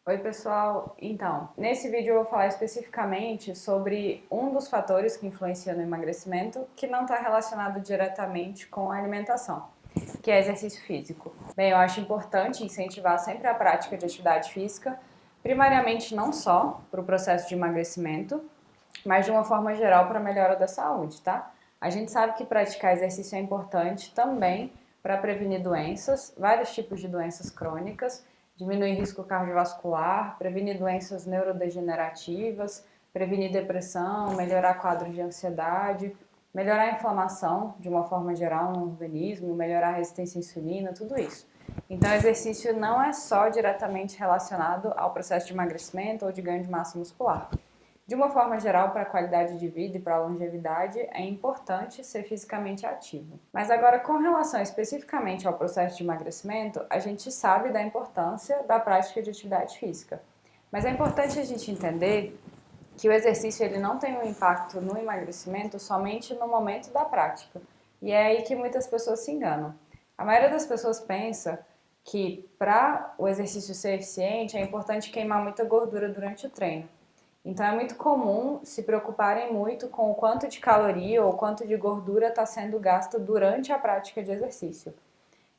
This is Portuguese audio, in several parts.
Oi, pessoal. Então, nesse vídeo eu vou falar especificamente sobre um dos fatores que influencia no emagrecimento que não está relacionado diretamente com a alimentação, que é exercício físico. Bem, eu acho importante incentivar sempre a prática de atividade física, primariamente não só para o processo de emagrecimento, mas de uma forma geral para a melhora da saúde, tá? A gente sabe que praticar exercício é importante também para prevenir doenças, vários tipos de doenças crônicas, diminuir risco cardiovascular, prevenir doenças neurodegenerativas, prevenir depressão, melhorar quadros de ansiedade, melhorar a inflamação de uma forma geral no organismo, melhorar a resistência à insulina, tudo isso. Então, o exercício não é só diretamente relacionado ao processo de emagrecimento ou de ganho de massa muscular. De uma forma geral, para a qualidade de vida e para a longevidade, é importante ser fisicamente ativo. Mas agora, com relação especificamente ao processo de emagrecimento, a gente sabe da importância da prática de atividade física. Mas é importante a gente entender que o exercício ele não tem um impacto no emagrecimento somente no momento da prática. E é aí que muitas pessoas se enganam. A maioria das pessoas pensa que para o exercício ser eficiente é importante queimar muita gordura durante o treino. Então é muito comum se preocuparem muito com o quanto de caloria ou quanto de gordura está sendo gasto durante a prática de exercício.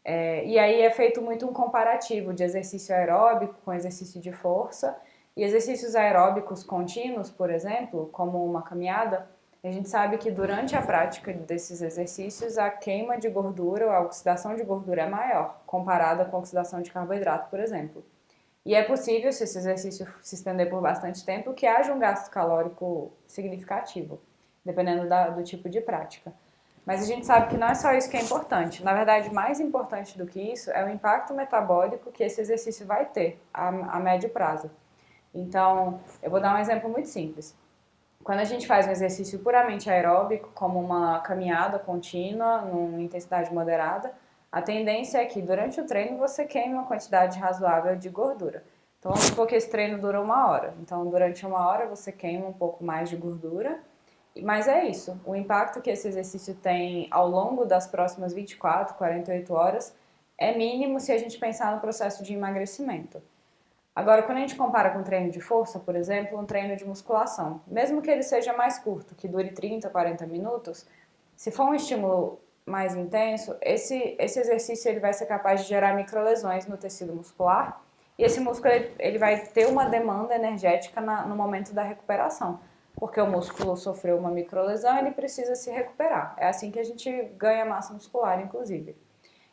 E aí é feito muito um comparativo de exercício aeróbico com exercício de força. E exercícios aeróbicos contínuos, por exemplo, como uma caminhada, a gente sabe que durante a prática desses exercícios a queima de gordura ou a oxidação de gordura é maior, comparada com a oxidação de carboidrato, por exemplo. E é possível, se esse exercício se estender por bastante tempo, que haja um gasto calórico significativo, dependendo do tipo de prática. Mas a gente sabe que não é só isso que é importante. Na verdade, mais importante do que isso é o impacto metabólico que esse exercício vai ter a médio prazo. Então, eu vou dar um exemplo muito simples. Quando a gente faz um exercício puramente aeróbico, como uma caminhada contínua, numa intensidade moderada, a tendência é que durante o treino você queime uma quantidade razoável de gordura. Então vamos supor que esse treino dura 1 hora. Então durante 1 hora você queima um pouco mais de gordura. Mas é isso. O impacto que esse exercício tem ao longo das próximas 24, 48 horas é mínimo se a gente pensar no processo de emagrecimento. Agora, quando a gente compara com um treino de força, por exemplo, um treino de musculação, mesmo que ele seja mais curto, que dure 30, 40 minutos, se for um estímulo mais intenso, esse exercício ele vai ser capaz de gerar microlesões no tecido muscular e esse músculo ele vai ter uma demanda energética no momento da recuperação, porque o músculo sofreu uma microlesão e ele precisa se recuperar. É assim que a gente ganha massa muscular, inclusive.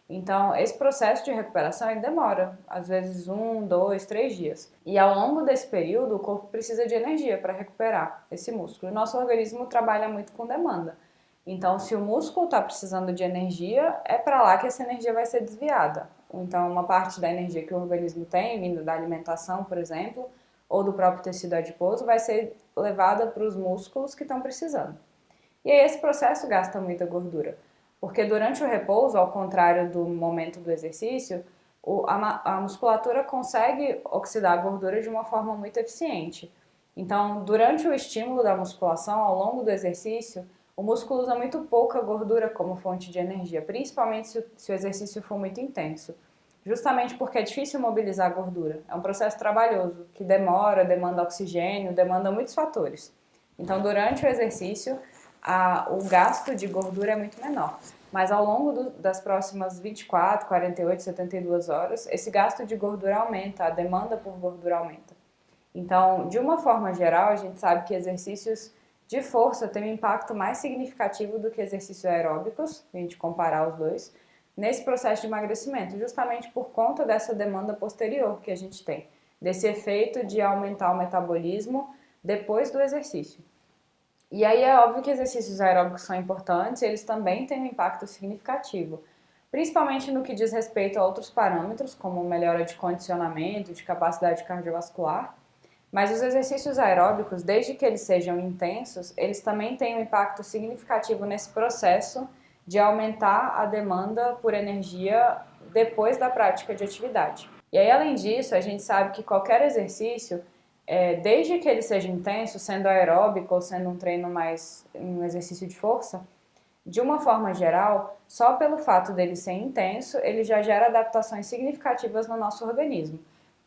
Então, esse processo de recuperação ele demora, às vezes 1, 2, 3 dias. E ao longo desse período, o corpo precisa de energia para recuperar esse músculo. E nosso organismo trabalha muito com demanda. Então, se o músculo está precisando de energia, é para lá que essa energia vai ser desviada. Então, uma parte da energia que o organismo tem, vindo da alimentação, por exemplo, ou do próprio tecido adiposo, vai ser levada para os músculos que estão precisando. E aí esse processo gasta muita gordura, porque durante o repouso, ao contrário do momento do exercício, a musculatura consegue oxidar a gordura de uma forma muito eficiente. Então, durante o estímulo da musculação, ao longo do exercício, o músculo usa muito pouca gordura como fonte de energia, principalmente se o exercício for muito intenso. Justamente porque é difícil mobilizar a gordura. É um processo trabalhoso, que demora, demanda oxigênio, demanda muitos fatores. Então, durante o exercício, o gasto de gordura é muito menor. Mas ao longo das próximas 24, 48, 72 horas, esse gasto de gordura aumenta, a demanda por gordura aumenta. Então, de uma forma geral, a gente sabe que exercícios de força têm um impacto mais significativo do que exercícios aeróbicos, se a gente comparar os dois, nesse processo de emagrecimento, justamente por conta dessa demanda posterior que a gente tem, desse efeito de aumentar o metabolismo depois do exercício. E aí é óbvio que exercícios aeróbicos são importantes e eles também têm um impacto significativo, principalmente no que diz respeito a outros parâmetros, como melhora de condicionamento, de capacidade cardiovascular. Mas os exercícios aeróbicos, desde que eles sejam intensos, eles também têm um impacto significativo nesse processo de aumentar a demanda por energia depois da prática de atividade. E aí, além disso, a gente sabe que qualquer exercício desde que ele seja intenso, sendo aeróbico ou sendo um treino mais um exercício de força, de uma forma geral, só pelo fato dele ser intenso, ele já gera adaptações significativas no nosso organismo.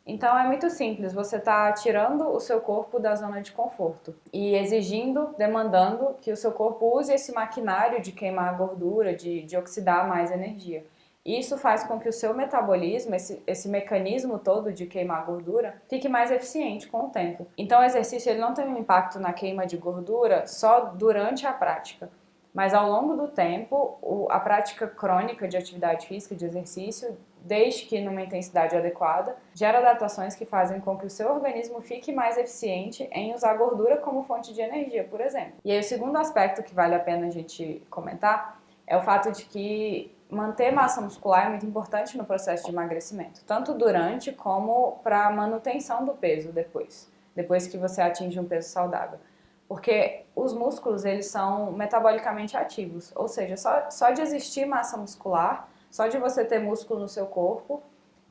Então é muito simples, você está tirando o seu corpo da zona de conforto e exigindo, demandando que o seu corpo use esse maquinário de queimar a gordura, de oxidar mais energia. Isso faz com que o seu metabolismo, esse mecanismo todo de queimar a gordura, fique mais eficiente com o tempo. Então o exercício ele não tem um impacto na queima de gordura só durante a prática, mas ao longo do tempo, a prática crônica de atividade física, de exercício, desde que numa intensidade adequada, gera adaptações que fazem com que o seu organismo fique mais eficiente em usar a gordura como fonte de energia, por exemplo. E aí o segundo aspecto que vale a pena a gente comentar é o fato de que manter massa muscular é muito importante no processo de emagrecimento, tanto durante como para a manutenção do peso depois que você atinge um peso saudável. Porque os músculos, eles são metabolicamente ativos, ou seja, só de existir massa muscular, só de você ter músculo no seu corpo,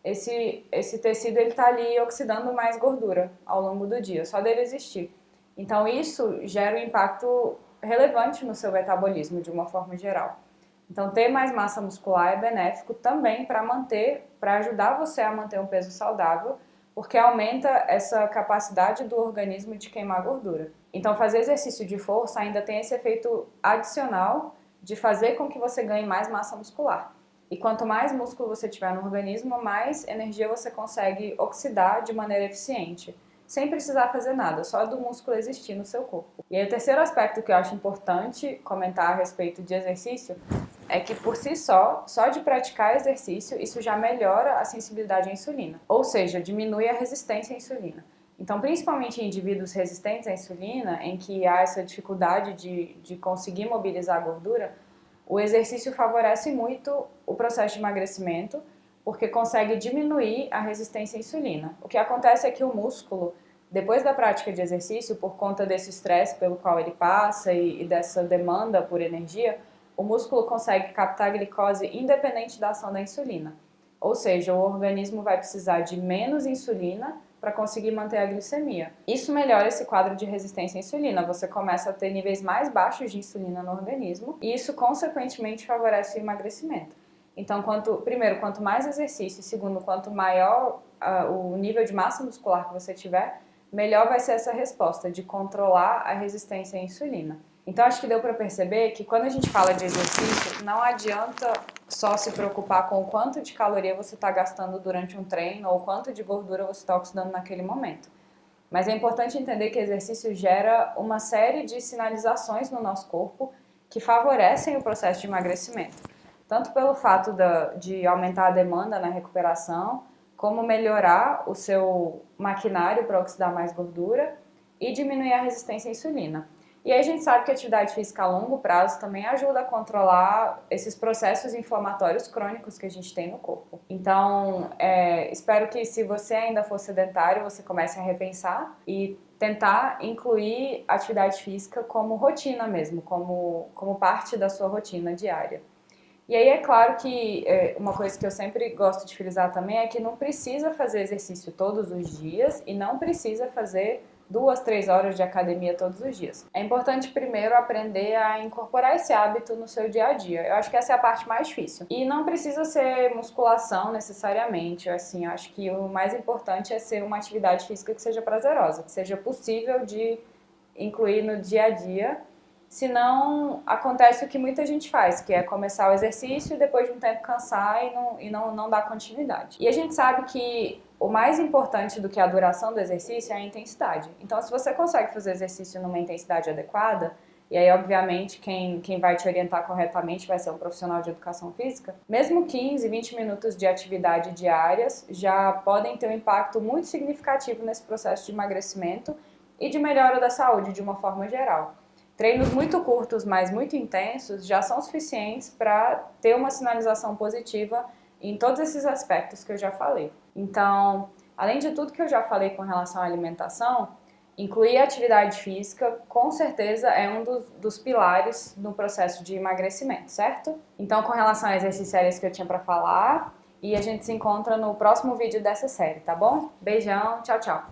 esse tecido está ali oxidando mais gordura ao longo do dia, só dele existir. Então isso gera um impacto relevante no seu metabolismo de uma forma geral. Então ter mais massa muscular é benéfico também para ajudar você a manter um peso saudável, porque aumenta essa capacidade do organismo de queimar gordura. Então fazer exercício de força ainda tem esse efeito adicional de fazer com que você ganhe mais massa muscular. E quanto mais músculo você tiver no organismo, mais energia você consegue oxidar de maneira eficiente, sem precisar fazer nada, só do músculo existir no seu corpo. E aí o terceiro aspecto que eu acho importante comentar a respeito de exercício é que por si só de praticar exercício, isso já melhora a sensibilidade à insulina, ou seja, diminui a resistência à insulina. Então, principalmente em indivíduos resistentes à insulina, em que há essa dificuldade de conseguir mobilizar a gordura, o exercício favorece muito o processo de emagrecimento, porque consegue diminuir a resistência à insulina. O que acontece é que o músculo, depois da prática de exercício, por conta desse estresse pelo qual ele passa e dessa demanda por energia, o músculo consegue captar glicose independente da ação da insulina. Ou seja, o organismo vai precisar de menos insulina para conseguir manter a glicemia. Isso melhora esse quadro de resistência à insulina. Você começa a ter níveis mais baixos de insulina no organismo e isso, consequentemente, favorece o emagrecimento. Então, quanto mais exercício, segundo, quanto maior o nível de massa muscular que você tiver, melhor vai ser essa resposta de controlar a resistência à insulina. Então, acho que deu para perceber que quando a gente fala de exercício, não adianta só se preocupar com o quanto de caloria você está gastando durante um treino ou quanto de gordura você está oxidando naquele momento. Mas é importante entender que exercício gera uma série de sinalizações no nosso corpo que favorecem o processo de emagrecimento. Tanto pelo fato de aumentar a demanda na recuperação, como melhorar o seu maquinário para oxidar mais gordura e diminuir a resistência à insulina. E aí a gente sabe que a atividade física a longo prazo também ajuda a controlar esses processos inflamatórios crônicos que a gente tem no corpo. Então, espero que se você ainda for sedentário, você comece a repensar e tentar incluir atividade física como rotina mesmo, como parte da sua rotina diária. E aí é claro que uma coisa que eu sempre gosto de frisar também é que não precisa fazer exercício todos os dias e não precisa fazer 2, 3 horas de academia todos os dias. É importante primeiro aprender a incorporar esse hábito no seu dia a dia. Eu acho que essa é a parte mais difícil. E não precisa ser musculação necessariamente, assim, eu acho que o mais importante é ser uma atividade física que seja prazerosa, que seja possível de incluir no dia a dia. Senão acontece o que muita gente faz, que é começar o exercício e depois de um tempo cansar e não dar continuidade. E a gente sabe que o mais importante do que a duração do exercício é a intensidade. Então, se você consegue fazer exercício numa intensidade adequada, e aí, obviamente, quem vai te orientar corretamente vai ser um profissional de educação física, mesmo 15, 20 minutos de atividade diárias já podem ter um impacto muito significativo nesse processo de emagrecimento e de melhora da saúde de uma forma geral. Treinos muito curtos, mas muito intensos, já são suficientes para ter uma sinalização positiva em todos esses aspectos que eu já falei. Então, além de tudo que eu já falei com relação à alimentação, incluir a atividade física, com certeza, é um dos pilares no processo de emagrecimento, certo? Então, com relação a exercícios era isso que eu tinha para falar, e a gente se encontra no próximo vídeo dessa série, tá bom? Beijão, tchau, tchau!